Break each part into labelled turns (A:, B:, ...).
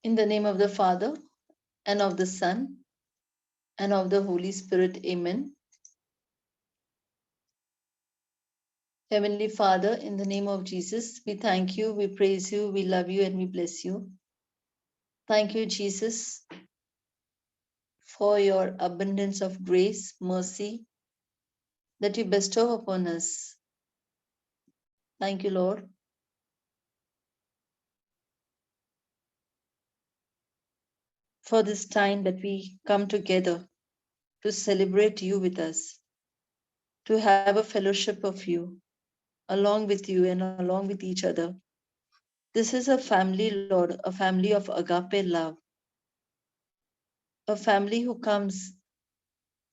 A: In the name of the Father, and of the Son, and of the Holy Spirit. Amen. Heavenly Father, in the name of Jesus, we thank you, we praise you, we love you, and we bless you. Thank you, Jesus, for your abundance of grace, mercy that you bestow upon us. Thank you, Lord. For this time that we come together to celebrate you with us, to have a fellowship of you, along with you and along with each other. This is a family, Lord, a family of agape love, a family who comes,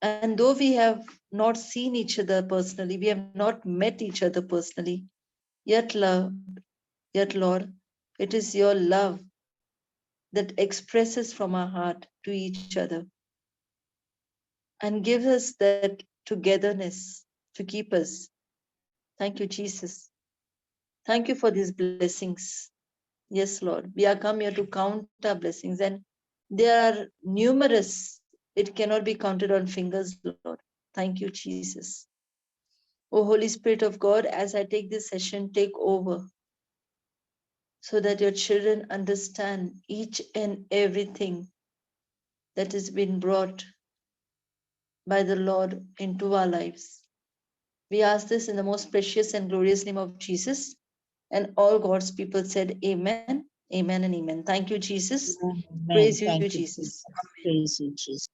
A: and though we have not seen each other personally, we have not met each other personally, yet, Lord, it is your love that expresses from our heart to each other and gives us that togetherness to keep us. Thank you, Jesus. Thank you for these blessings. Yes, Lord. We are come here to count our blessings, and they are numerous. It cannot be counted on fingers, Lord. Thank you, Jesus. O Holy Spirit of God, as I take this session, take over so that your children understand each and everything that has been brought by the Lord into our lives. We ask this in the most precious and glorious name of Jesus. And all God's people said, Amen, Amen, and Amen. Thank you, Jesus.
B: Amen.
A: Praise you,
B: Thank you,
A: Jesus.
B: Jesus. Praise you, Jesus.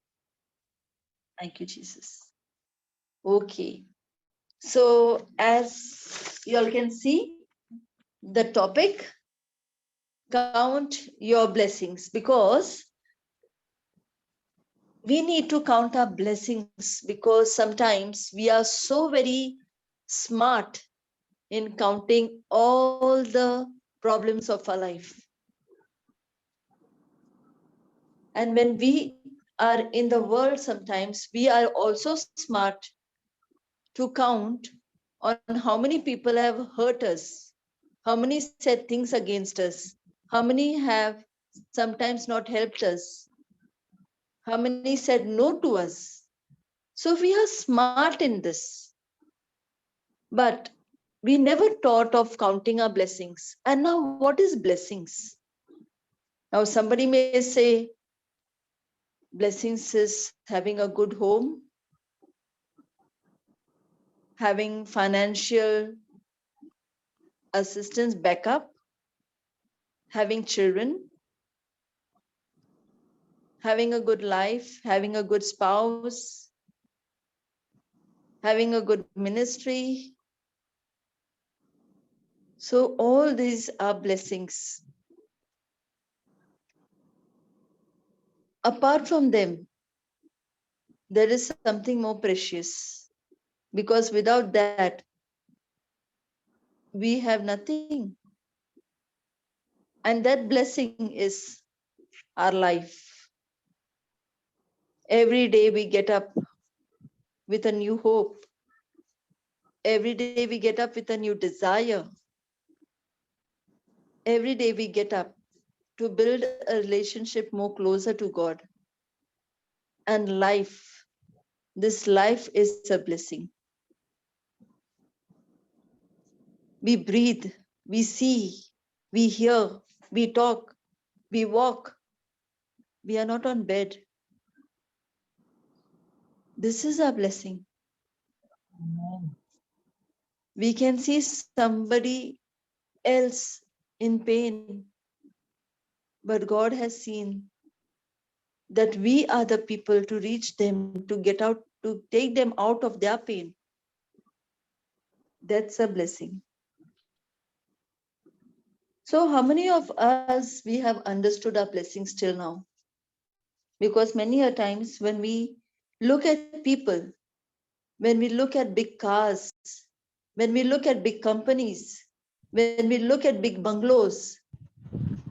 A: Thank you, Jesus. Okay. So, as you all can see, the topic, count your blessings, because we need to count our blessings, because sometimes we are so very smart in counting all the problems of our life. And when we are in the world, sometimes we are also smart to count on how many people have hurt us, how many said things against us, how many have sometimes not helped us, how many said no to us. So we are smart in this, but we never thought of counting our blessings. And now, what is blessings? Now, somebody may say blessings is having a good home, having financial assistance backup, having children, having a good life, having a good spouse, having a good ministry. So, all these are blessings. Apart from them, there is something more precious, because without that, we have nothing. And that blessing is our life. Every day we get up with a new hope. Every day we get up with a new desire. Every day we get up to build a relationship more closer to God. And life, this life is a blessing. We breathe, we see, we hear, we talk, we walk. We are not on bed. This is our blessing.
B: Amen.
A: We can see somebody else in pain, but God has seen that we are the people to reach them, to get out, to take them out of their pain. That's a blessing. So, how many of us we have understood our blessings till now? Because many a times when we look at people, when we look at big cars, when we look at big companies, when we look at big bungalows,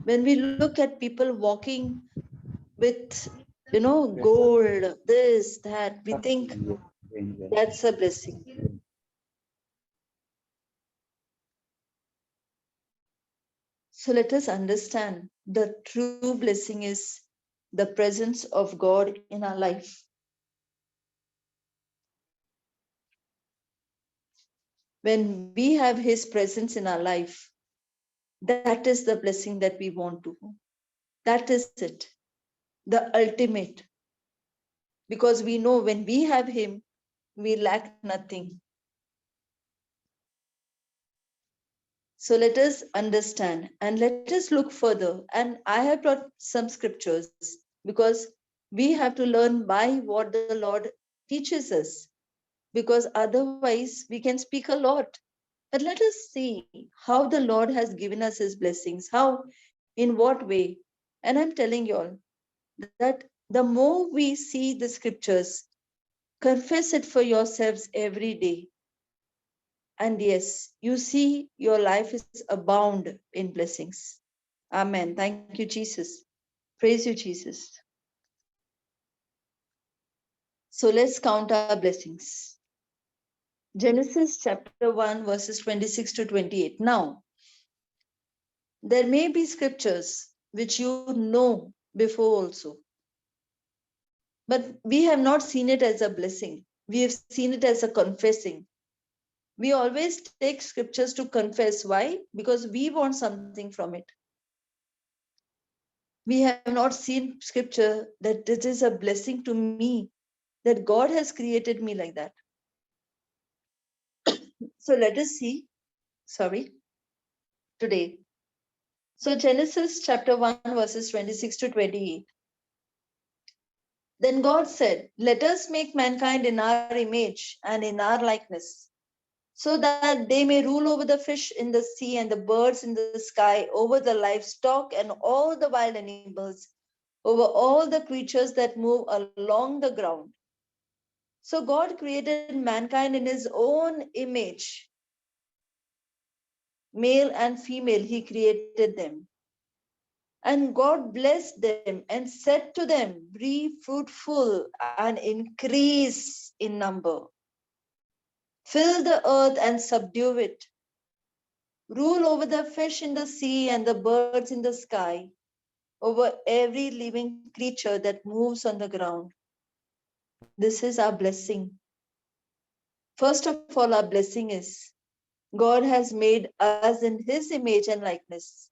A: when we look at people walking with, gold, this, that, we think that's a blessing. So let us understand the true blessing is the presence of God in our life. When we have His presence in our life, that is the blessing that we want to. That is it, the ultimate. Because we know when we have Him, we lack nothing. So let us understand and let us look further. And I have brought some scriptures because we have to learn by what the Lord teaches us, because otherwise we can speak a lot. But let us see how the Lord has given us His blessings, how, in what way. And I'm telling you all that the more we see the scriptures, confess it for yourselves every day. And yes, you see your life is abound in blessings. Amen. Thank you, Jesus. Praise you, Jesus. So let's count our blessings. Genesis chapter 1, verses 26 to 28. Now, there may be scriptures which you know before also, but we have not seen it as a blessing. We have seen it as a confessing. We always take scriptures to confess. Why? Because we want something from it. We have not seen scripture that this is a blessing to me, that God has created me like that. So let us see, sorry, today. So Genesis chapter 1, verses 26 to 28. Then God said, let us make mankind in our image and in our likeness, so that they may rule over the fish in the sea and the birds in the sky, over the livestock and all the wild animals, over all the creatures that move along the ground. So God created mankind in His own image. Male and female, He created them. And God blessed them and said to them, be fruitful and increase in number. Fill the earth and subdue it. Rule over the fish in the sea and the birds in the sky, over every living creature that moves on the ground. This is our blessing. First of all, our blessing is God has made us in His image and likeness.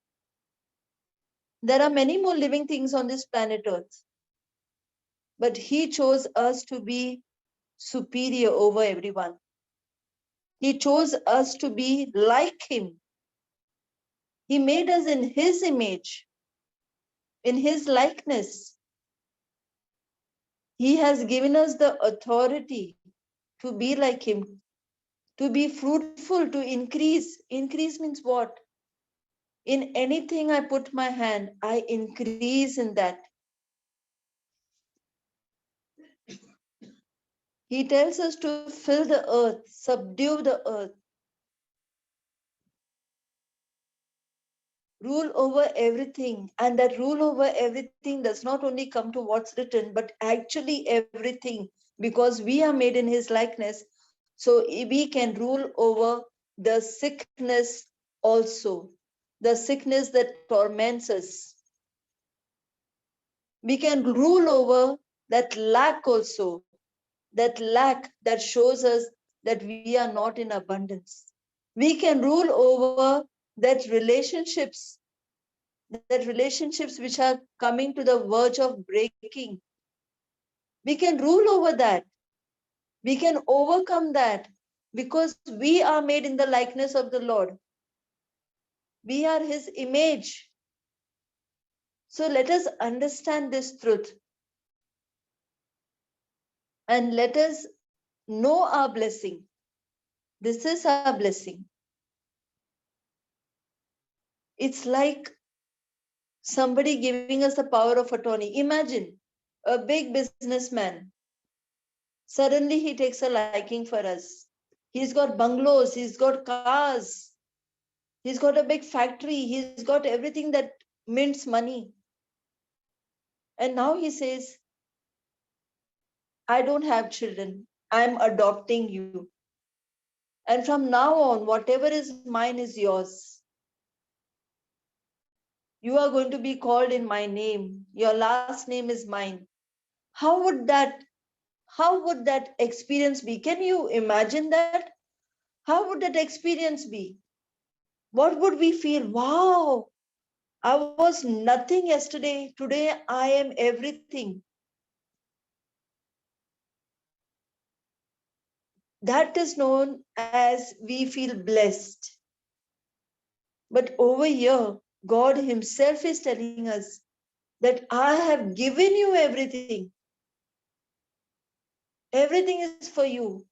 A: There are many more living things on this planet Earth, but He chose us to be superior over everyone. He chose us to be like Him. He made us in His image, in His likeness. He has given us the authority to be like Him, to be fruitful, to increase. Increase means what? In anything I put my hand, I increase in that. He tells us to fill the earth, subdue the earth, rule over everything. And that rule over everything does not only come to what's written, but actually everything, because we are made in His likeness. So we can rule over the sickness also, the sickness that torments us. We can rule over that lack also, that lack that shows us that we are not in abundance. We can rule over that relationships which are coming to the verge of breaking. We can rule over that. We can overcome that because we are made in the likeness of the Lord. We are His image. So let us understand this truth and let us know our blessing. This is our blessing. It's like somebody giving us the power of attorney. Imagine a big businessman. Suddenly he takes a liking for us. He's got bungalows, he's got cars, he's got a big factory, he's got everything that mints money. And now he says, I don't have children, I'm adopting you. And from now on, whatever is mine is yours. You are going to be called in my name. Your last name is mine. How would that experience be? Can you imagine that? How would that experience be? What would we feel? Wow, I was nothing yesterday. Today I am everything. That is known as we feel blessed. But over here, God Himself is telling us that I have given you everything. Everything is for you.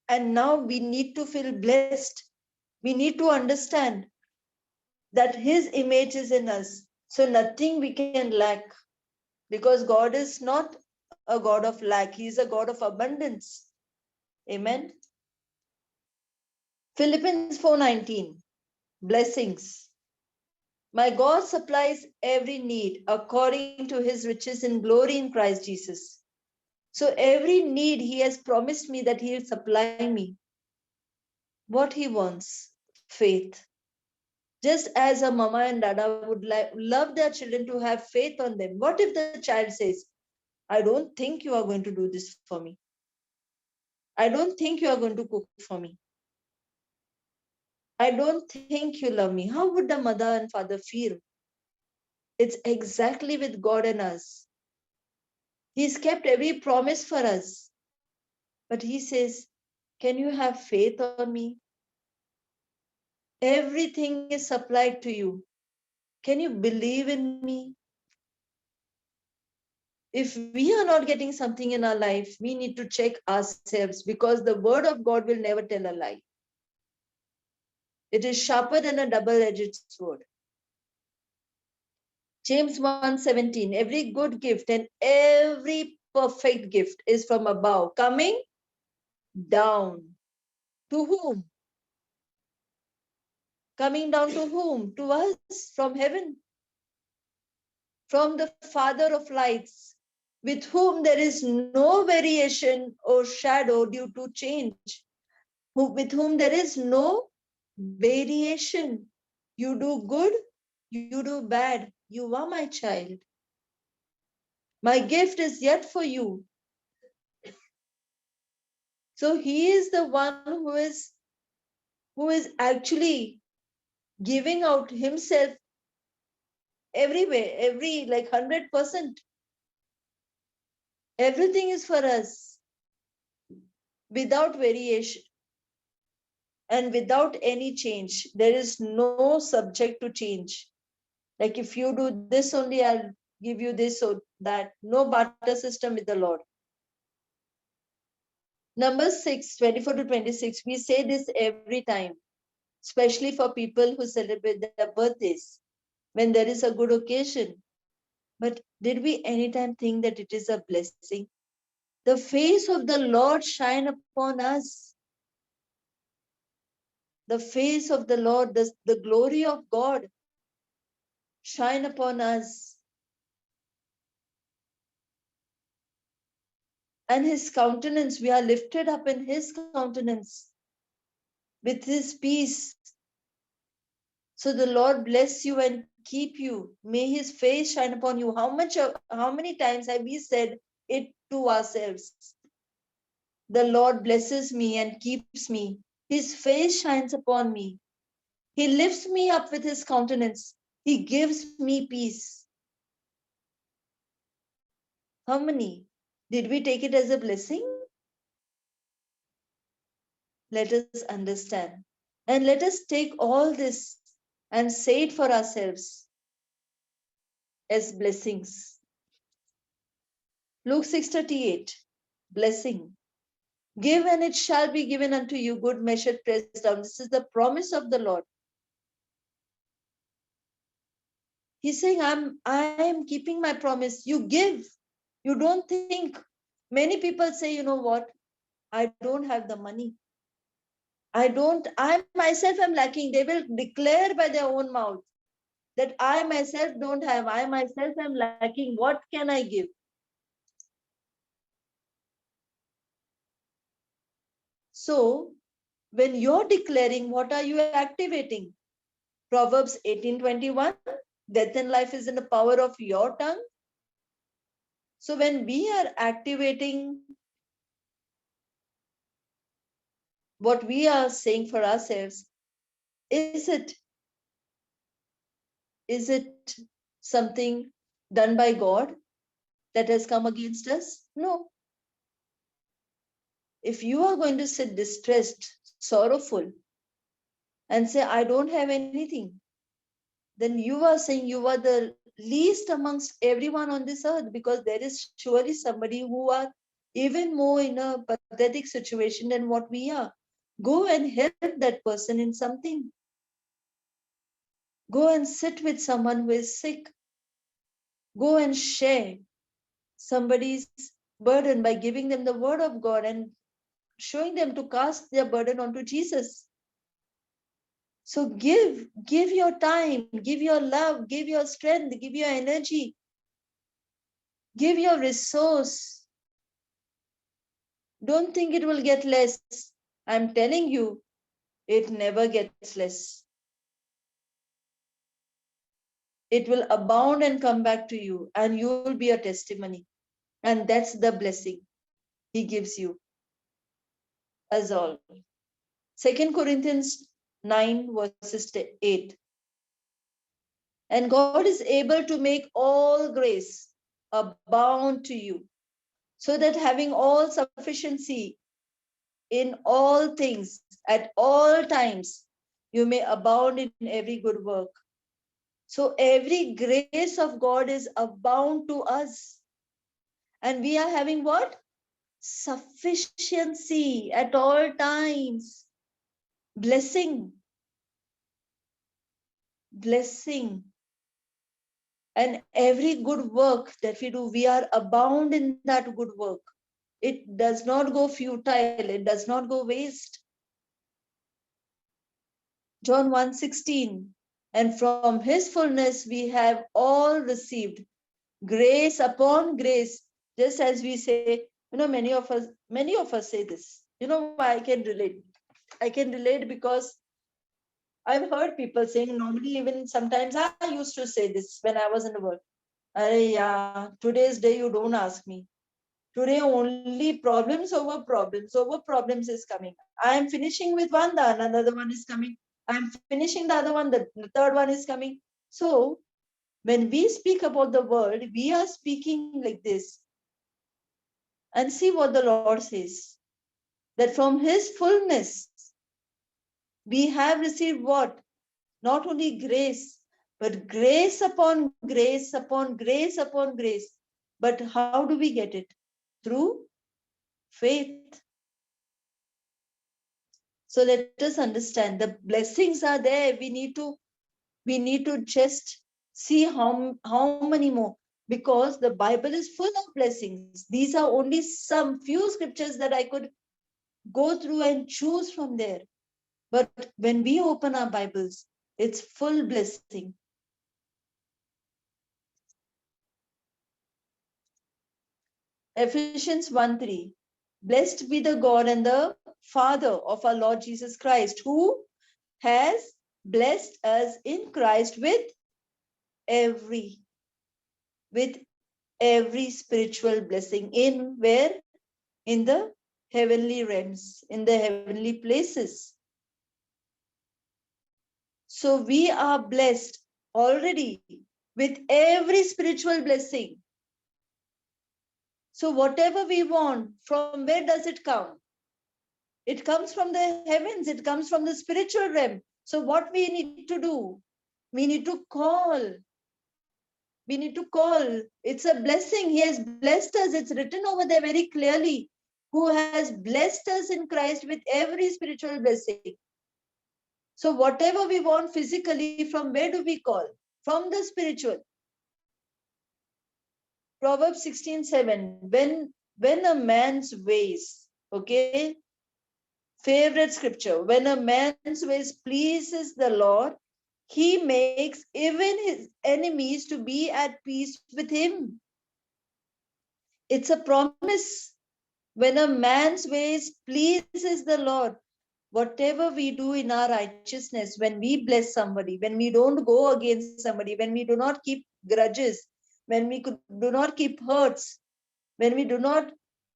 A: And now we need to feel blessed. We need to understand that His image is in us. So nothing we can lack, because God is not a God of lack. He is a God of abundance. Amen. Philippians 4:19, blessings. My God supplies every need according to His riches in glory in Christ Jesus. So every need He has promised me that He will supply me. What He wants, faith. Just as a mama and dada would love their children to have faith on them. What if the child says, I don't think you are going to do this for me. I don't think you are going to cook for me. I don't think you love me. How would the mother and father feel? It's exactly with God and us. He's kept every promise for us. But He says, can you have faith on me? Everything is supplied to you. Can you believe in me? If we are not getting something in our life, we need to check ourselves, because the word of God will never tell a lie. It is sharper than a double-edged sword. James 1:17, every good gift and every perfect gift is from above, coming down. To whom? Coming down to whom? To us, from heaven, from the Father of lights, with whom there is no variation or shadow due to change, with whom there is no variation. You do good, you do bad, you are my child. My gift is yet for you. So He is the one who is actually giving out Himself everywhere, every like 100%. Everything is for us without variation and without any change. There is no subject to change. Like if you do this only, I'll give you this or that. No barter system with the Lord. Numbers 6:24 to 26. We say this every time, especially for people who celebrate their birthdays when there is a good occasion. But did we anytime think that it is a blessing? The face of the Lord shine upon us. The face of the Lord, the glory of God shine upon us. And His countenance, we are lifted up in His countenance with His peace. So the Lord bless you and keep you. May His face shine upon you. How many times have we said it to ourselves? The Lord blesses me and keeps me. His face shines upon me. He lifts me up with His countenance. He gives me peace. How many? Did we take it as a blessing? Let us understand. And let us take all this and say it for ourselves as blessings. Luke 6:38, blessing. Give and it shall be given unto you, good measure pressed down. This is the promise of the Lord. He's saying, I am keeping my promise. You give. You don't think. Many people say, you know what? I don't have the money. I myself am lacking. They will declare by their own mouth that I myself don't have. I myself am lacking. What can I give? So when you're declaring, what are you activating? Proverbs 18:21, Death and life is in the power of your tongue. So when we are activating what we are saying for ourselves, is it something done by God that has come against us? No. If you are going to sit distressed, sorrowful, and say, I don't have anything, then you are saying you are the least amongst everyone on this earth, because there is surely somebody who are even more in a pathetic situation than what we are. Go and help that person in something. Go and sit with someone who is sick. Go and share somebody's burden by giving them the word of God and showing them to cast their burden onto Jesus. So give your time, give your love, give your strength, give your energy, give your resource. Don't think it will get less. I'm telling you, it never gets less. It will abound and come back to you, and you will be a testimony. And that's the blessing he gives you as all. 2 Corinthians 9 verses 8. And God is able to make all grace abound to you, so that having all sufficiency in all things at all times, you may abound in every good work. So every grace of God is abound to us. And we are having what? Sufficiency at all times. Blessing. Blessing. And every good work that we do, we are abound in that good work. It does not go futile. It does not go waste. John 1:16. And from his fullness we have all received grace upon grace. Just as we say, many of us say this. Why I can relate? I can relate because I've heard people saying, normally, even sometimes I used to say this when I was in the world. Yeah, today's day you don't ask me. Today only problems over problems is coming. I am finishing with one, the another one is coming. I'm finishing the other one, the third one is coming. So when we speak about the world, we are speaking like this. And see what the Lord says. That from his fullness, we have received what? Not only grace, but grace upon grace upon grace upon grace. But how do we get it? Through faith. So let us understand the blessings are there. We need to just see how many more, because the Bible is full of blessings. These are only some few scriptures that I could go through and choose from there. But when we open our Bibles, it's full blessing. Ephesians 1:3. Blessed be the God and the Father of our Lord Jesus Christ, who has blessed us in Christ with every spiritual blessing. In where? In the heavenly realms, in the heavenly places. So we are blessed already with every spiritual blessing. So whatever we want, from where does it come? It comes from the heavens. It comes from the spiritual realm. So what we need to do? We need to call. We need to call. It's a blessing. He has blessed us. It's written over there very clearly. Who has blessed us in Christ with every spiritual blessing. So whatever we want physically, from where do we call? From the spiritual. Proverbs 16:7. When a man's ways, okay, favorite scripture, when a man's ways pleases the Lord, he makes even his enemies to be at peace with him. It's a promise. When a man's ways pleases the Lord, whatever we do in our righteousness, when we bless somebody, when we don't go against somebody, when we do not keep grudges, when we do not keep hurts, when we do not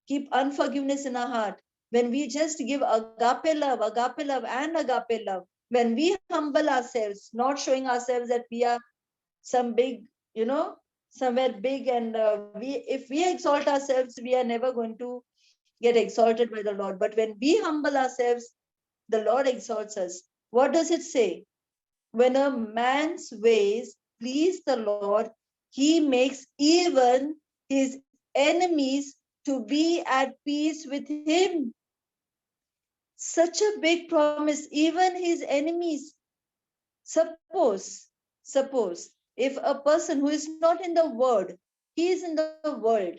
A: keep unforgiveness in our heart, when we just give agape love, and agape love, when we humble ourselves, not showing ourselves that we are some big, somewhere big, and if we exalt ourselves, we are never going to get exalted by the Lord. But when we humble ourselves, the Lord exalts us. What does it say? When a man's ways please the Lord, he makes even his enemies to be at peace with him. Such a big promise, even his enemies. Suppose if a person who is not in the word, he is in the world,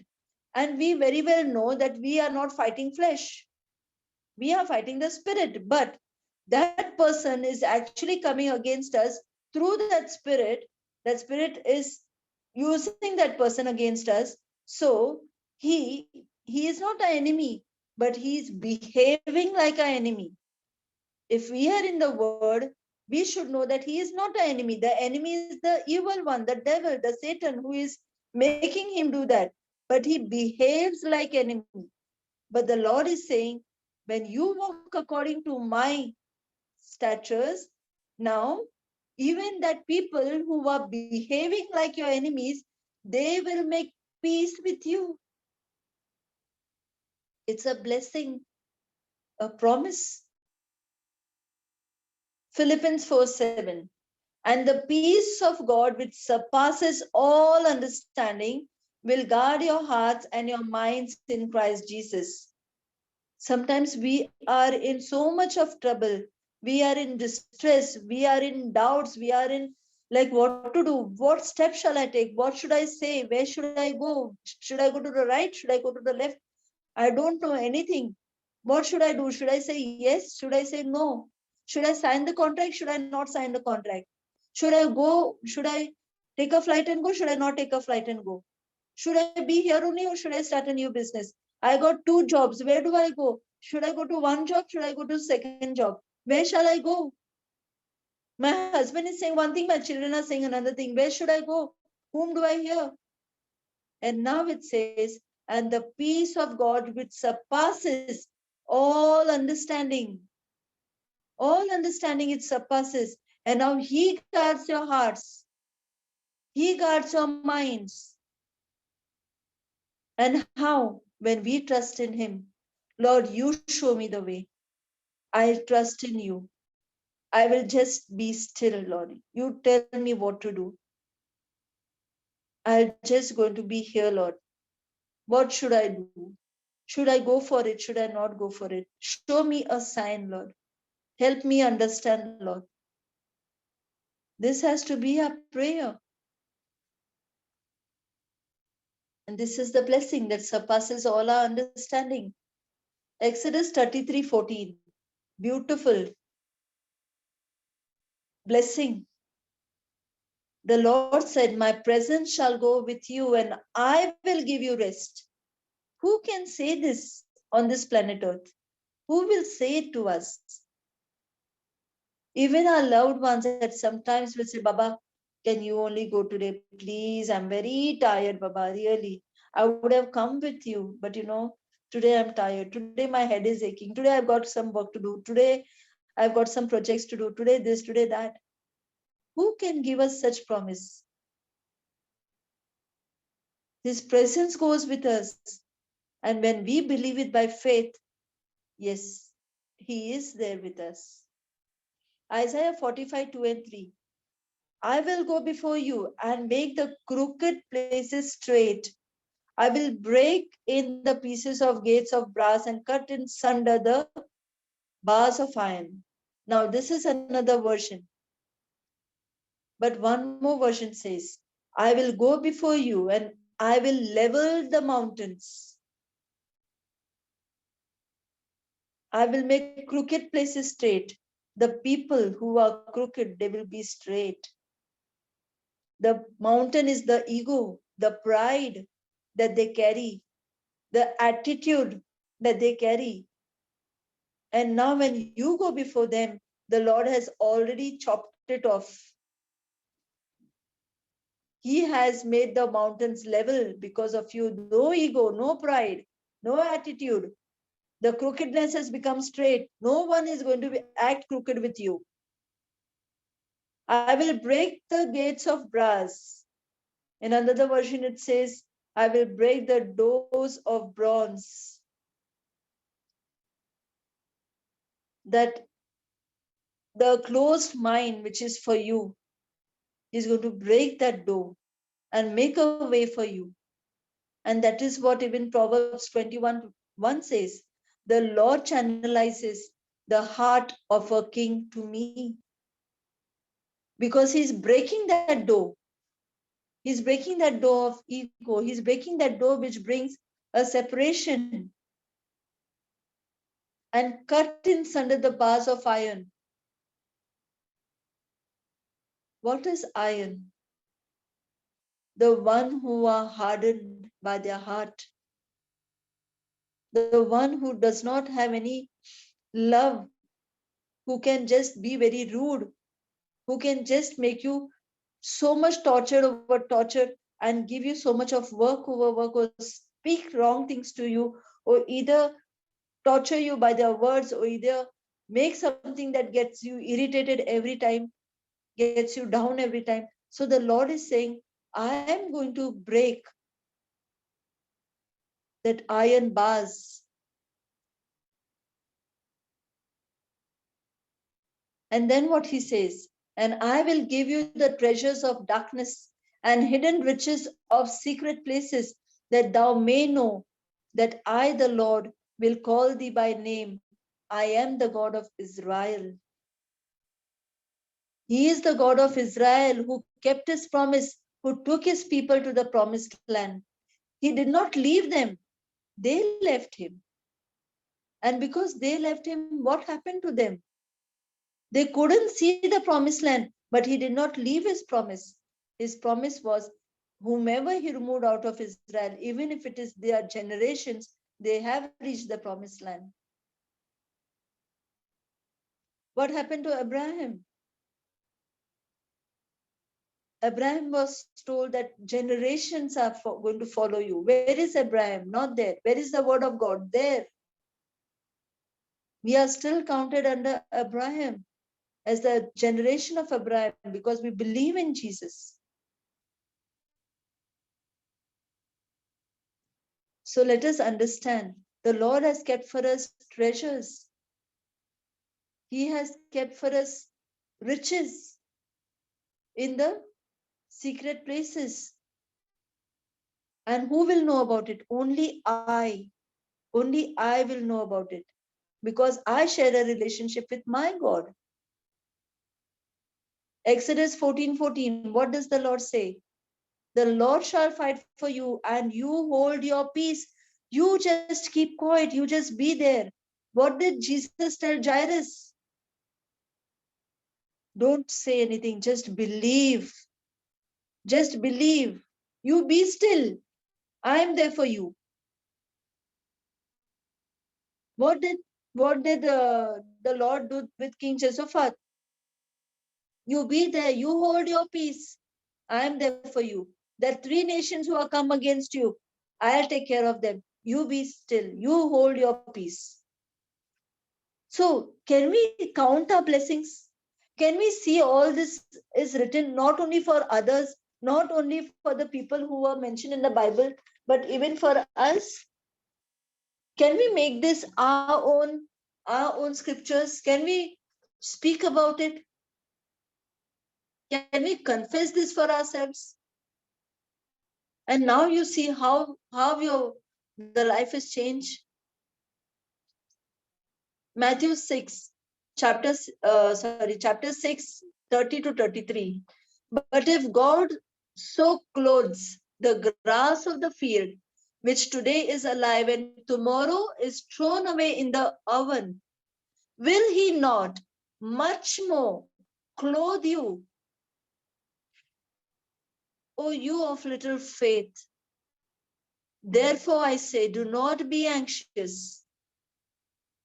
A: and we very well know that we are not fighting flesh, we are fighting the spirit, but that person is actually coming against us through that spirit is using that person against us. So he is not an enemy, but he is behaving like an enemy. If we are in the word, we should know that he is not an enemy. The enemy is the evil one, the devil, the Satan, who is making him do that, but he behaves like enemy. But the Lord is saying, when you walk according to my statutes, now even that people who are behaving like your enemies, they will make peace with you. It's a blessing, a promise. Philippians 4:7. And the peace of God, which surpasses all understanding, will guard your hearts and your minds in Christ Jesus. Sometimes we are in so much of trouble. We are in distress. We are in doubts. We are in like what to do. What step shall I take? What should I say? Where should I go? Should I go to the right? Should I go to the left? I don't know anything. What should I do? Should I say yes? Should I say no? Should I sign the contract? Should I not sign the contract? Should I go? Should I take a flight and go? Should I not take a flight and go? Should I be here only, or should I start a new business? I got 2 jobs. Where do I go? Should I go to one job? Should I go to second job? Where shall I go? My husband is saying one thing, my children are saying another thing. Where should I go? Whom do I hear? And now it says, and the peace of God which surpasses all understanding it surpasses. And now he guards your hearts, he guards your minds. And how? When we trust in him. Lord, you show me the way. I trust in you. I will just be still, Lord. You tell me what to do. I'm just going to be here, Lord. What should I do? Should I go for it? Should I not go for it? Show me a sign, Lord. Help me understand, Lord. This has to be a prayer. And this is the blessing that surpasses all our understanding. Exodus 33:14. Beautiful blessing. The Lord said, my presence shall go with you and I will give you rest. Who can say this on this planet Earth? Who will say it to us? Even our loved ones at sometimes will say, Baba, can you only go today? Please, I'm very tired, Baba, really. I would have come with you, but today I'm tired. Today my head is aching. Today I've got some work to do. Today I've got some projects to do. Today this, today that. Who can give us such promise? His presence goes with us. And when we believe it by faith, yes, he is there with us. Isaiah 45:2 and 3. I will go before you and make the crooked places straight. I will break in the pieces of gates of brass and cut in sunder the bars of iron. Now, this is another version. But one more version says, I will go before you and I will level the mountains. I will make crooked places straight. The people who are crooked, they will be straight. The mountain is the ego, the pride that they carry, the attitude that they carry. And now when you go before them, the Lord has already chopped it off. He has made the mountains level because of you. No ego, no pride, no attitude. The crookedness has become straight. No one is going to act crooked with you. I will break the gates of brass. In another version, it says, I will break the doors of bronze. That the closed mind, which is for you, is going to break that door and make a way for you. And that is what even Proverbs 21:1 says. The Lord channelizes the heart of a king to me. Because he's breaking that door. He's breaking that door of ego. He's breaking that door which brings a separation and cut in under the bars of iron. What is iron? The one who are hardened by their heart. The one who does not have any love, who can just be very rude, who can just make you so much torture over torture and give you so much of work over work, or speak wrong things to you, or either torture you by their words, or either make something that gets you irritated every time, gets you down every time. So the Lord is saying, I am going to break that iron bars. And then what he says, and I will give you the treasures of darkness and hidden riches of secret places, that thou may know that I, the Lord, will call thee by name. I am the God of Israel. He is the God of Israel who kept his promise, who took his people to the promised land. He did not leave them, they left him. And because they left him, what happened to them? They couldn't see the promised land, but he did not leave his promise. His promise was, whomever he removed out of Israel, even if it is their generations, they have reached the promised land. What happened to Abraham? Abraham was told that generations are going to follow you. Where is Abraham? Not there. Where is the word of God? There. We are still counted under Abraham as the generation of Abraham because we believe in Jesus. So let us understand, the Lord has kept for us treasures. He has kept for us riches in the secret places. And who will know about it? Only I. Only I will know about it because I share a relationship with my God. Exodus 14:14, what does the Lord say? The Lord shall fight for you and you hold your peace. You just keep quiet. You just be there. What did Jesus tell Jairus? Don't say anything. Just believe. Just believe. You be still. I am there for you. What did the Lord do with King Jehoshaphat? You be there. You hold your peace. I am there for you. There are three nations who are come against you. I'll take care of them. You be still. You hold your peace. So, can we count our blessings? Can we see all this is written not only for others, not only for the people who are mentioned in the Bible, but even for us? Can we make this our own scriptures? Can we speak about it? Can we confess this for ourselves? And now you see how your the life has changed. Matthew 6, chapter 6, 30 to 33. But if God so clothes the grass of the field, which today is alive and tomorrow is thrown away in the oven, will he not much more clothe you, O you of little faith? Therefore I say, do not be anxious,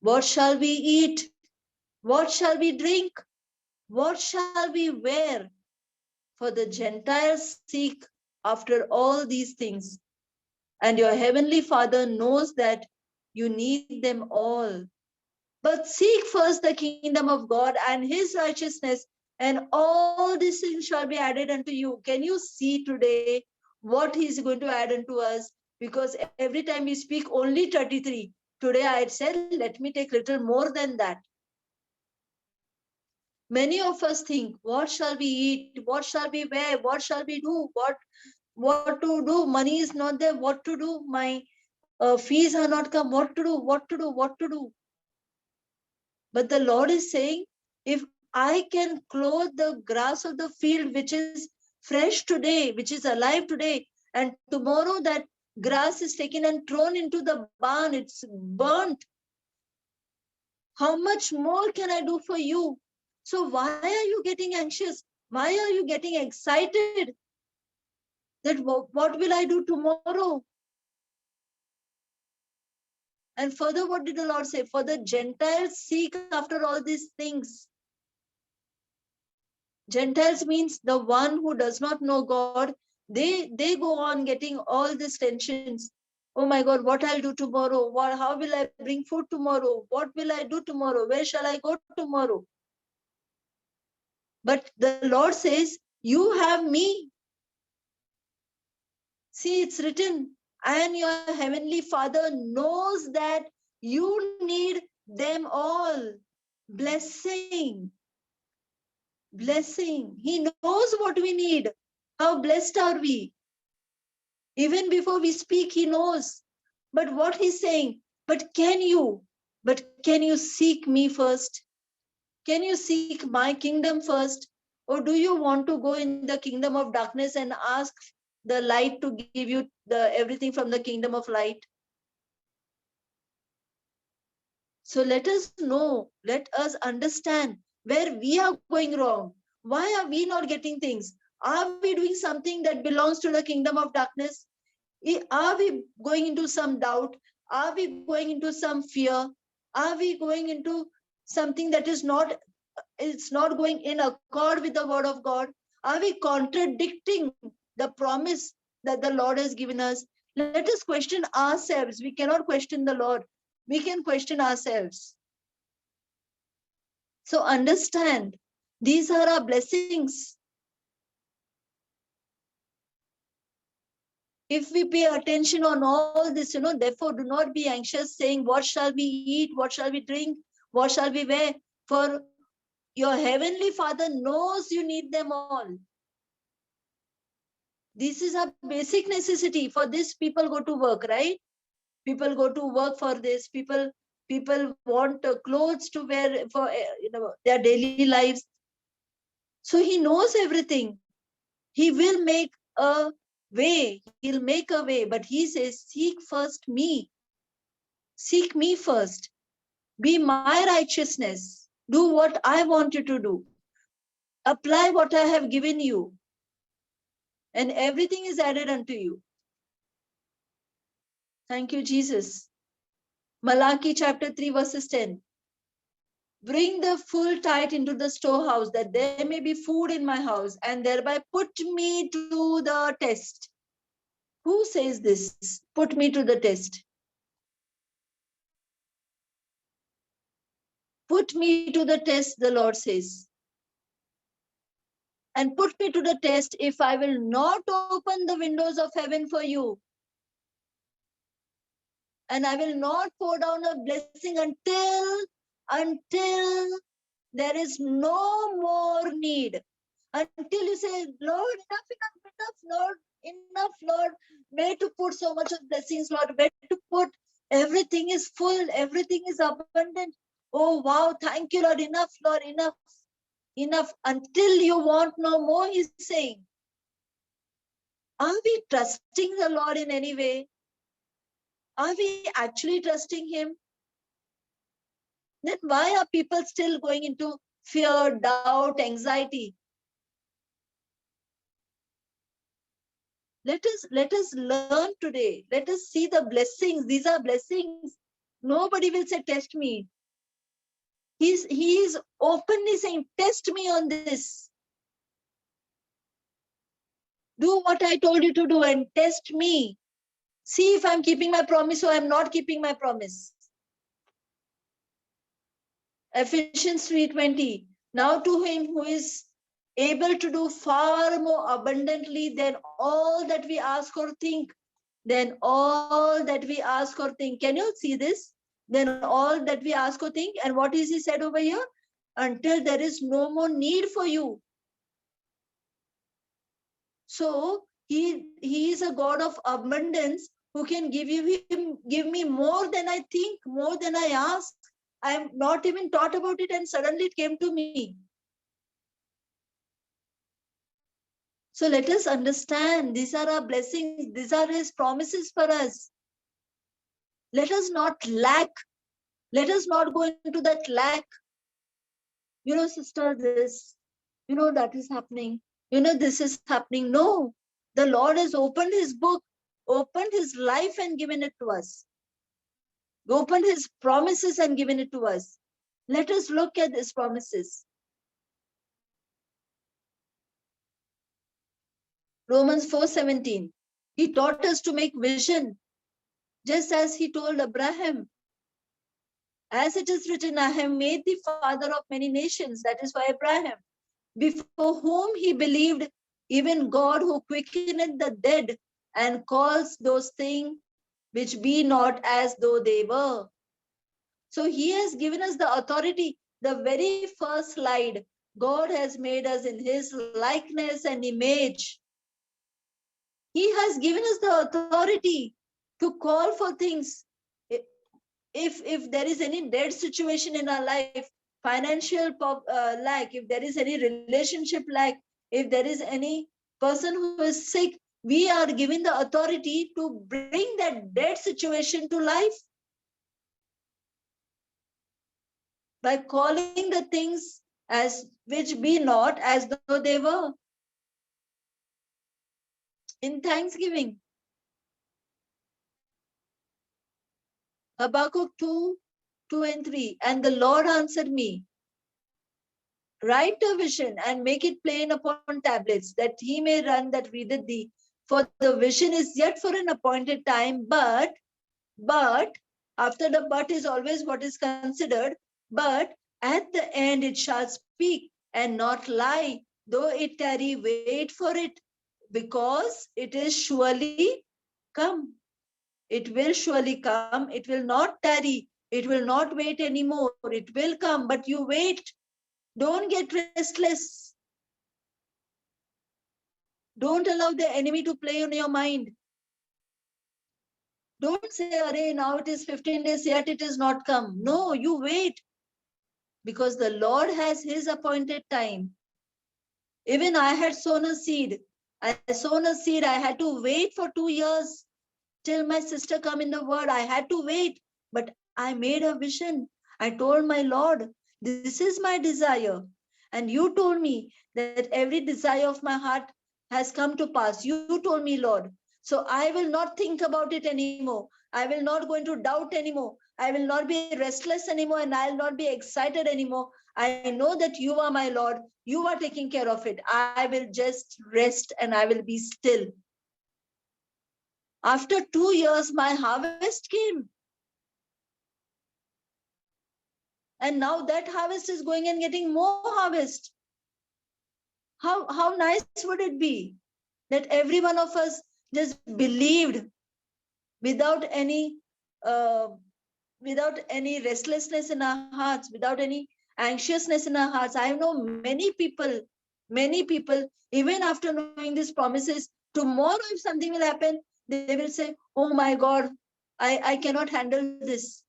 A: What shall we eat? What shall we drink? What shall we wear? For the Gentiles seek after all these things, and your heavenly Father knows that you need them all. But seek first the kingdom of God and his righteousness, and all these things shall be added unto you. Can you see today what he's going to add unto us? Because every time we speak only 33. Today I said, let me take little more than that. Many of us think, what shall we eat? What shall we wear? What shall we do? What to do? Money is not there. What to do? My fees are not come. What to do? What to do? What to do? But the Lord is saying, if I can clothe the grass of the field, which is fresh today, which is alive today, and tomorrow that grass is taken and thrown into the barn, it's burnt. How much more can I do for you? So why are you getting anxious? Why are you getting excited? That what will I do tomorrow? And further, what did the Lord say? For the Gentiles seek after all these things. Gentiles means the one who does not know God. They go on getting all these tensions. Oh my God, what I'll do tomorrow? How will I bring food tomorrow? What will I do tomorrow? Where shall I go tomorrow? But the Lord says, you have me. See, it's written, and your heavenly Father knows that you need them all. Blessing. Blessing. He knows what we need. How blessed are we? Even before we speak, he knows. But what he's saying, but can you seek me first? Can you seek my kingdom first? Or do you want to go in the kingdom of darkness and ask the light to give you everything from the kingdom of light? So let us know, let us understand where we are going wrong. Why are we not getting things? Are we doing something that belongs to the kingdom of darkness? Are we going into some doubt? Are we going into some fear? Are we going into something that is not, it's not going in accord with the word of God? Are we contradicting the promise that the Lord has given us? Let us question ourselves. We cannot question the Lord. We can question ourselves. So understand, these are our blessings. If we pay attention on all this, therefore do not be anxious saying, what shall we eat? What shall we drink? What shall we wear? For your heavenly Father knows you need them all. This is a basic necessity. For this, people go to work, right? People go to work for this. People want clothes to wear for their daily lives. So he knows everything. He will make a way. He'll make a way. But he says, seek first me. Seek me first. Be my righteousness. Do what I want you to do. Apply what I have given you. And everything is added unto you. Thank you, Jesus. Malachi chapter 3, verses 10. Bring the full tithe into the storehouse, that there may be food in my house, and thereby put me to the test. Who says this? Put me to the test. Put me to the test, the Lord says. And put me to the test if I will not open the windows of heaven for you. And I will not pour down a blessing until there is no more need. Until you say, Lord, enough, Lord. Where to put so much of blessings, Lord? Where to put everything is full, everything is abundant. Oh, wow, thank you, Lord. Enough, Lord, enough. Enough. Until you want no more, he's saying. Are we trusting the Lord in any way? Are we actually trusting him? Then why are people still going into fear, doubt, anxiety? Let us learn today. Let us see the blessings. These are blessings. Nobody will say, test me. He is openly saying, test me on this. Do what I told you to do and test me. See if I'm keeping my promise or I'm not keeping my promise. Ephesians 3:20. Now to him who is able to do far more abundantly than all that we ask or think. Then all that we ask or think. Can you see this? Then all that we ask or think. And what is he said over here? Until there is no more need for you. So he is a God of abundance who can give me more than I think, more than I ask. I'm not even thought about it and suddenly it came to me. So let us understand, these are our blessings, these are his promises for us. Let us not lack. Let us not go into that lack. You know, sister, this, you know, that is happening. You know, this is happening. No, the Lord has opened his book, opened his life and given it to us. Opened his promises and given it to us. Let us look at these promises. Romans 4:17. He taught us to make vision, just as he told Abraham. As it is written, I have made thee father of many nations. That is for Abraham, before whom he believed, even God who quickeneth the dead and calls those things which be not as though they were. So he has given us the authority. The very first slide, God has made us in his likeness and image. He has given us the authority to call for things. If there is any dead situation in our life, financial lack, if there is any relationship lack, if there is any person who is sick, we are given the authority to bring that dead situation to life by calling the things as which be not as though they were. In thanksgiving, Habakkuk 2 and 3, and the Lord answered me, write a vision and make it plain upon tablets, that he may run that readeth thee. For the vision is yet for an appointed time, but after the but is always what is considered, but at the end it shall speak and not lie, though it tarry, wait for it, because it is surely come. It will surely come. It will not tarry. It will not wait anymore. It will come, but you wait. Don't get restless. Don't allow the enemy to play on your mind. Don't say, Array, now it is 15 days, yet it is not come. No, you wait. Because the Lord has his appointed time. Even I had sown a seed. I sown a seed. I had to wait for 2 years till my sister come in the word. I had to wait. But I made a vision. I told my Lord, this is my desire. And you told me that every desire of my heart has come to pass. You told me, Lord. So I will not think about it anymore. I will not go into doubt anymore. I will not be restless anymore and I'll not be excited anymore. I know that you are my Lord. You are taking care of it. I will just rest and I will be still. After 2 years, my harvest came. And now that harvest is going and getting more harvest. How nice would it be that every one of us just believed without any restlessness in our hearts, without any anxiousness in our hearts. I know many people, even after knowing these promises, tomorrow if something will happen, they will say, oh my God, I cannot handle this.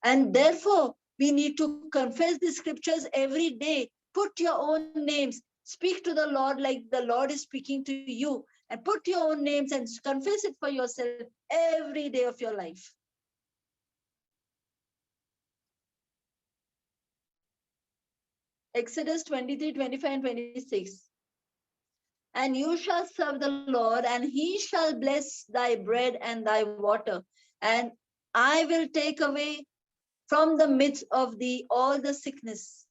A: And therefore, we need to confess the scriptures every day. Put your own names. Speak to the Lord like the Lord is speaking to you. And put your own names and confess it for yourself every day of your life. Exodus 23, 25, and 26. And you shall serve the Lord, and he shall bless thy bread and thy water. And I will take away from the midst of thee all the sickness.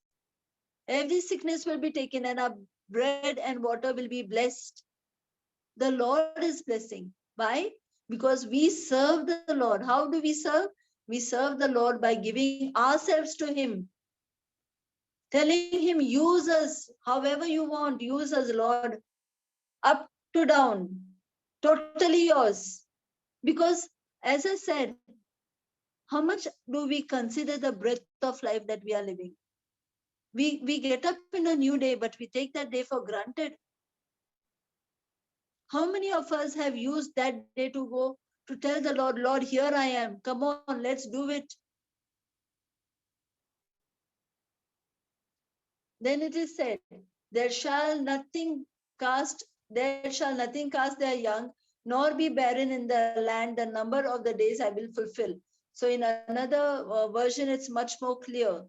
A: Every sickness will be taken, and our bread and water will be blessed. The Lord is blessing. Why? Because we serve the Lord. How do we serve? We serve the Lord by giving ourselves to Him, telling Him, use us however you want, use us, Lord, up to down, totally yours. Because, as I said, how much do we consider the breath of life that we are living? We get up in a new day, but we take that day for granted. How many of us have used that day to go to tell the Lord, Lord, here I am. Come on, let's do it. Then it is said, there shall nothing cast their young, nor be barren in the land. The number of the days I will fulfill. So in another version, it's much more clear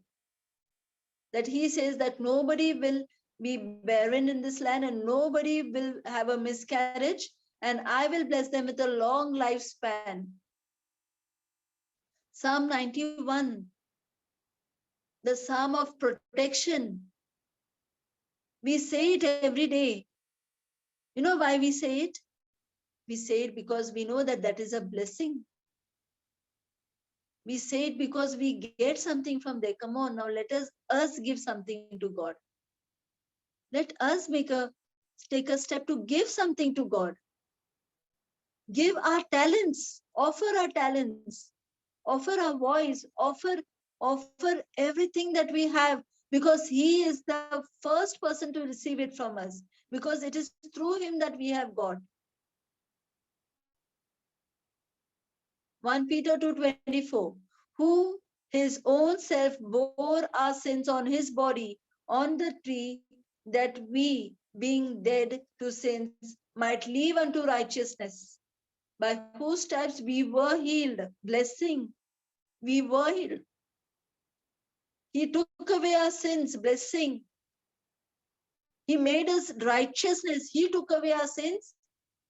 A: that he says that nobody will be barren in this land and nobody will have a miscarriage, and I will bless them with a long lifespan. Psalm 91, the Psalm of protection. We say it every day. You know why we say it? We say it because we know that that is a blessing. We say it because we get something from there. Come on, now let us give something to God. Let us take a step to give something to God. Give our talents, offer our talents, offer our voice, offer everything that we have, because He is the first person to receive it from us, because it is through Him that we have got. 1 Peter 2:24, who His own self bore our sins on His body on the tree, that we, being dead to sins, might live unto righteousness, by whose stripes we were healed. Blessing. We were healed. He took away our sins. Blessing. He made us righteousness. He took away our sins.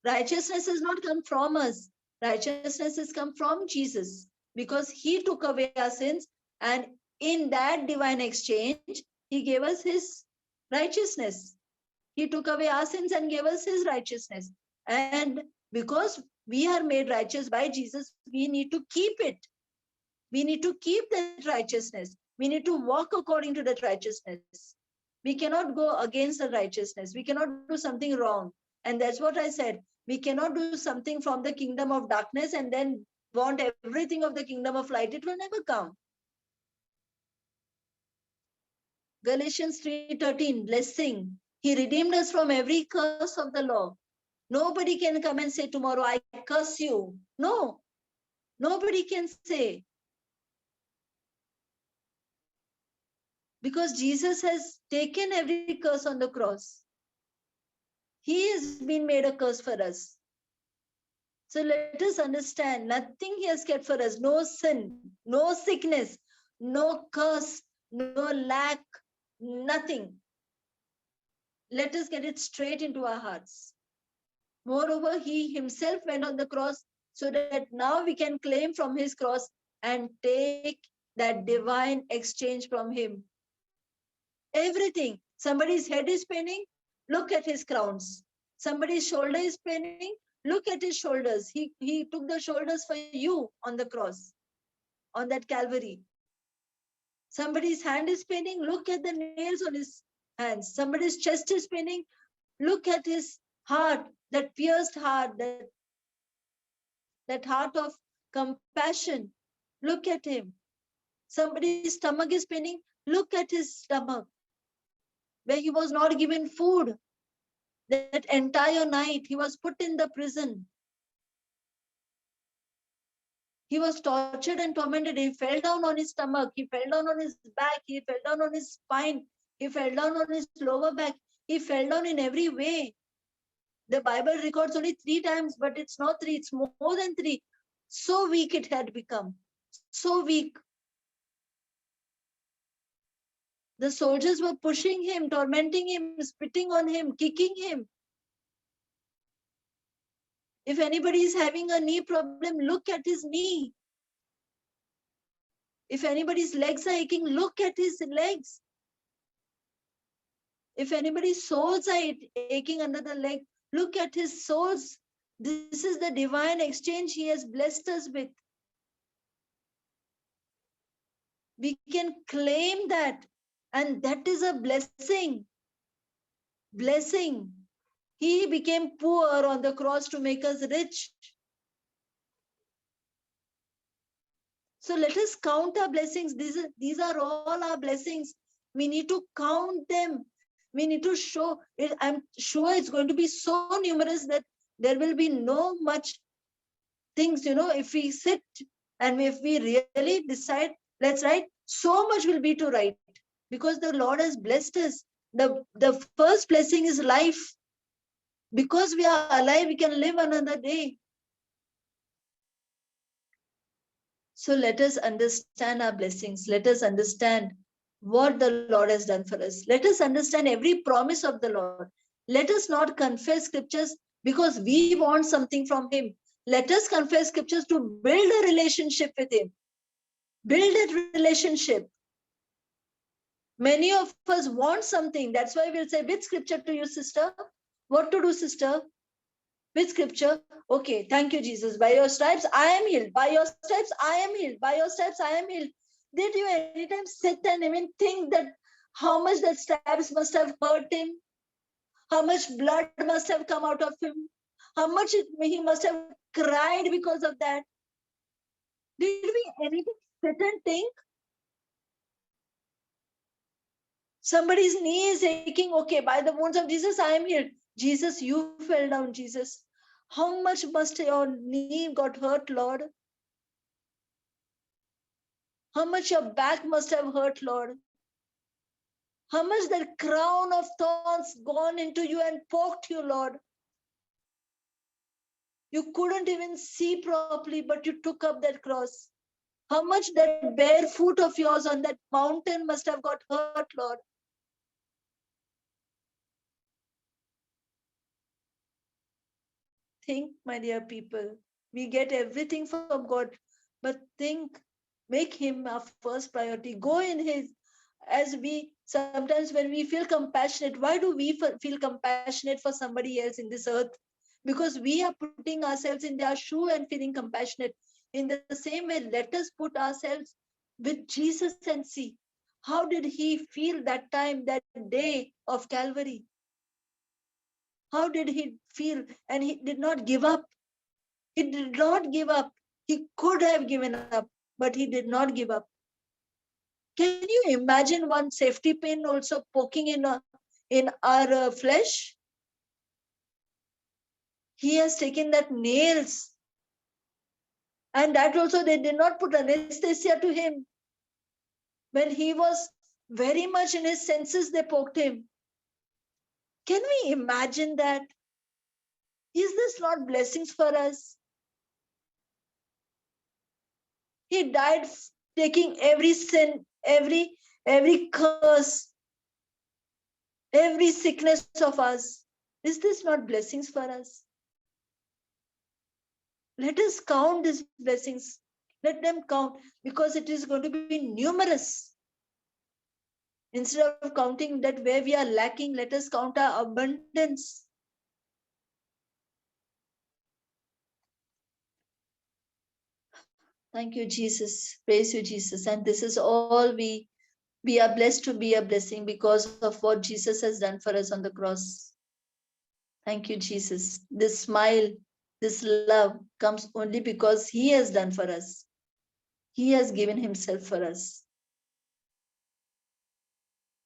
A: Righteousness has not come from us. Righteousness has come from Jesus, because He took away our sins, and in that divine exchange, He gave us His righteousness. He took away our sins and gave us His righteousness. And because we are made righteous by Jesus, we need to keep it. We need to keep that righteousness. We need to walk according to that righteousness. We cannot go against the righteousness. We cannot do something wrong. And that's what I said. We cannot do something from the kingdom of darkness and then want everything of the kingdom of light. It will never come. Galatians 3:13, blessing. He redeemed us from every curse of the law. Nobody can come and say tomorrow, I curse you. No, nobody can say. Because Jesus has taken every curse on the cross. He has been made a curse for us. So let us understand, nothing He has kept for us. No sin, no sickness, no curse, no lack, nothing. Let us get it straight into our hearts. Moreover, He Himself went on the cross so that now we can claim from His cross and take that divine exchange from Him. Everything. Somebody's head is paining, look at his crowns. Somebody's shoulder is paining, look at his shoulders. He took the shoulders for you on the cross, on that Calvary. Somebody's hand is paining, look at the nails on his hands. Somebody's chest is paining, look at his heart, that pierced heart, that heart of compassion. Look at him. Somebody's stomach is paining, look at his stomach, where he was not given food. That entire night, he was put in the prison. He was tortured and tormented. He fell down on his stomach. He fell down on his back. He fell down on his spine. He fell down on his lower back. He fell down in every way. The Bible records only 3 times, but it's not 3, it's more than 3. So weak it had become. So weak. The soldiers were pushing him, tormenting him, spitting on him, kicking him. If anybody is having a knee problem, look at his knee. If anybody's legs are aching, look at his legs. If anybody's soles are aching under the leg, look at his soles. This is the divine exchange he has blessed us with. We can claim that, and that is a blessing. Blessing. He became poor on the cross to make us rich. So let us count our blessings. These are all our blessings. We need to count them. We need to show it. I'm sure it's going to be so numerous that there will be no much things, if we sit and if we really decide, let's write, so much will be to write, because the Lord has blessed us. The first blessing is life. Because we are alive, we can live another day. So let us understand our blessings. Let us understand what the Lord has done for us. Let us understand every promise of the Lord. Let us not confess scriptures because we want something from Him. Let us confess scriptures to build a relationship with Him. Build a relationship. Many of us want something. That's why we'll say, which scripture to you, sister? What to do, sister? Which scripture? Okay, thank you, Jesus. By your stripes, I am healed. By your stripes, I am healed. By your stripes, I am healed. Did you anytime sit and even think that how much that stripes must have hurt him? How much blood must have come out of him? How much he must have cried because of that? Did we anything sit and think? Somebody's knee is aching. Okay, by the wounds of Jesus, I am healed. Jesus, you fell down, Jesus. How much must your knee got hurt, Lord? How much your back must have hurt, Lord? How much that crown of thorns gone into you and poked you, Lord? You couldn't even see properly, but you took up that cross. How much that bare foot of yours on that mountain must have got hurt, Lord? Think, my dear people, we get everything from God, but think, make Him our first priority. Go in His, as we sometimes when we feel compassionate, why do we feel compassionate for somebody else in this earth? Because we are putting ourselves in their shoe and feeling compassionate. In the same way, let us put ourselves with Jesus and see how did He feel that time, that day of Calvary. How did He feel? And He did not give up. He did not give up. He could have given up, but He did not give up. Can you imagine one safety pin also poking in our flesh? He has taken that nails, and that also they did not put anesthesia to Him. When He was very much in His senses, they poked Him. Can we imagine that? Is this not blessings for us? He died taking every sin, every curse, every sickness of us. Is this not blessings for us? Let us count these blessings. Let them count, because it is going to be numerous. Instead of counting that where we are lacking, let us count our abundance. Thank you, Jesus. Praise you, Jesus. And this is all we are blessed to be a blessing because of what Jesus has done for us on the cross. Thank you, Jesus. This smile, this love comes only because He has done for us. He has given Himself for us.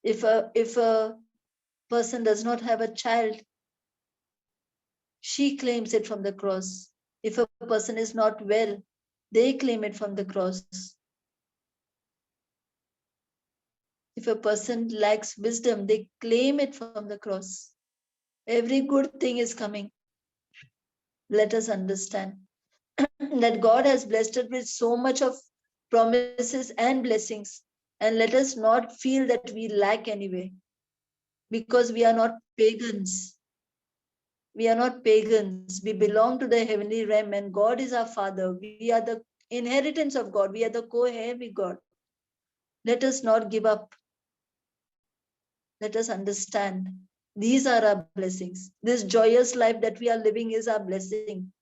A: If a person does not have a child, she claims it from the cross. If a person is not well, they claim it from the cross. If a person lacks wisdom, they claim it from the cross. Every good thing is coming. Let us understand that God has blessed us with so much of promises and blessings, and let us not feel that we lack anyway, because we are not pagans. We are not pagans. We belong to the heavenly realm, and God is our Father. We are the inheritance of God. We are the co-heir with God. Let us not give up. Let us understand these are our blessings. This joyous life that we are living is our blessing.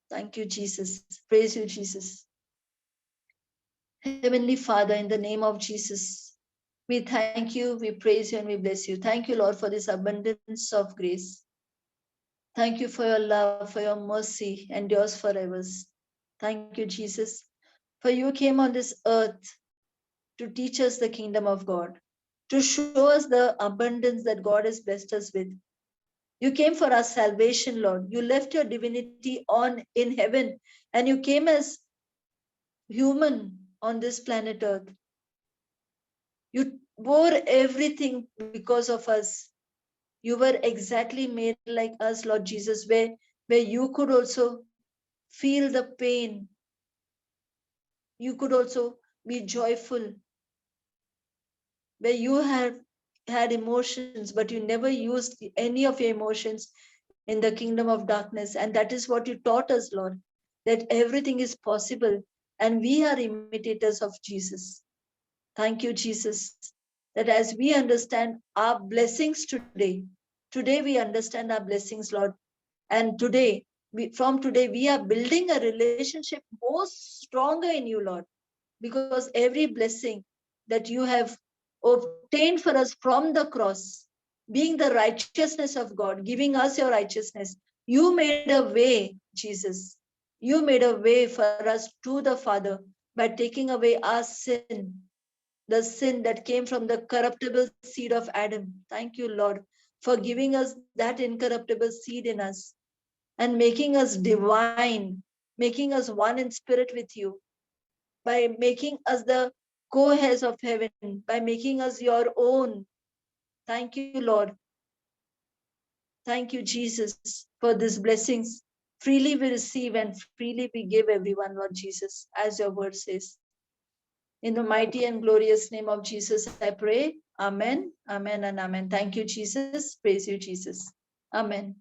A: Thank you, Jesus. Praise you, Jesus. Heavenly Father, in the name of Jesus, we thank you, we praise you, and we bless you. Thank you, Lord, for this abundance of grace. Thank you for your love, for your mercy, endures forever. Thank you, Jesus, for you came on this earth to teach us the kingdom of God, to show us the abundance that God has blessed us with. You came for our salvation, Lord. You left your divinity on in heaven and you came as human on this planet earth. You bore everything because of us. You were exactly made like us, Lord Jesus, where you could also feel the pain. You could also be joyful, where you have had emotions, but you never used any of your emotions in the kingdom of darkness. And that is what you taught us, Lord, that everything is possible and we are imitators of Jesus. Thank you, Jesus, that as we understand our blessings today we understand our blessings, Lord. And from today, we are building a relationship more stronger in you, Lord, because every blessing that you have obtained for us from the cross, being the righteousness of God, giving us your righteousness, you made a way, Jesus. You made a way for us to the Father by taking away our sin, the sin that came from the corruptible seed of Adam. Thank you, Lord, for giving us that incorruptible seed in us and making us divine, making us one in spirit with you, by making us the co-heirs of heaven, by making us your own. Thank you, Lord. Thank you, Jesus, for these blessings. Freely we receive and freely we give everyone, Lord Jesus, as your word says. In the mighty and glorious name of Jesus, I pray. Amen, amen, and amen. Thank you, Jesus. Praise you, Jesus. Amen.